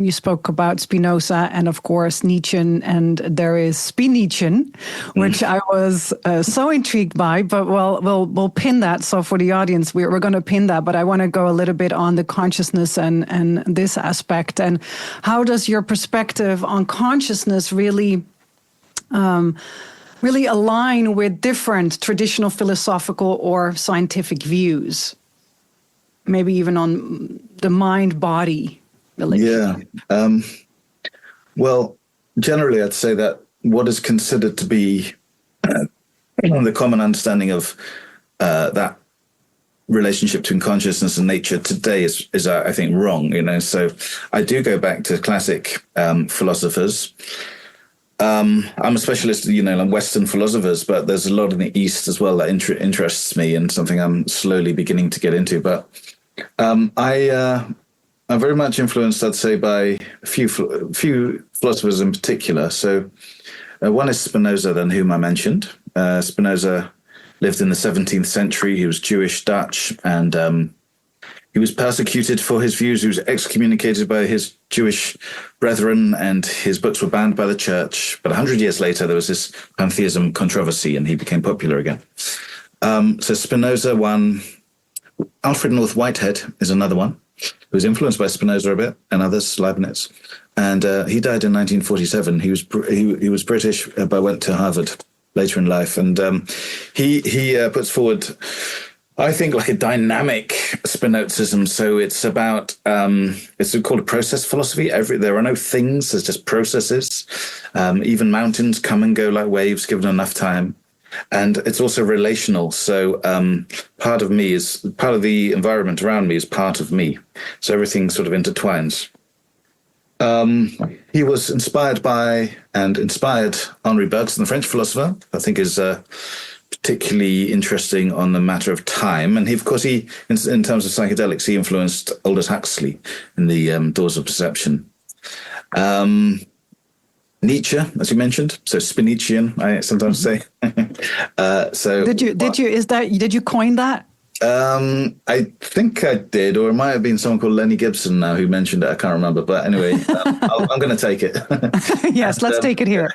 You spoke about Spinoza and, of course, Nietzsche, and there is Spinietzschean, which I was so intrigued by. But we'll pin that. So for the audience, we're going to pin that. But I want to go a little bit on the consciousness and this aspect. And how does your perspective on consciousness really align with different traditional philosophical or scientific views? Maybe even on the mind-body. Yeah. Well, generally, I'd say that what is considered to be the common understanding of that relationship between consciousness and nature today is I think, wrong. So I do go back to classic philosophers. I'm a specialist, on Western philosophers, but there's a lot in the East as well that interests me and something I'm slowly beginning to get into. But I'm very much influenced, I'd say, by a few philosophers in particular. So one is Spinoza, then, whom I mentioned. Spinoza lived in the 17th century. He was Jewish, Dutch, and he was persecuted for his views. He was excommunicated by his Jewish brethren, and his books were banned by the church. But 100 years later, there was this pantheism controversy, and he became popular again. So Spinoza, one. Alfred North Whitehead is another one, who was influenced by Spinoza a bit, and others, Leibniz. And he died in 1947. He was British, but went to Harvard later in life. And he puts forward, I think, like a dynamic Spinozism. So it's about, it's called a process philosophy. There are no things, there's just processes. Even mountains come and go like waves given enough time. And it's also relational. So part of the environment around me is part of me. So everything sort of intertwines. He was inspired by and inspired Henri Bergson, the French philosopher, I think is particularly interesting on the matter of time. And in terms of psychedelics, he influenced Aldous Huxley in the Doors of Perception. Nietzsche, as you mentioned, so Spinietzschean, I sometimes say. Did you coin that? I think I did, or it might have been someone called Lenny Gibson now who mentioned it. I can't remember, but anyway, I'm going to take it. Yes, let's take it here.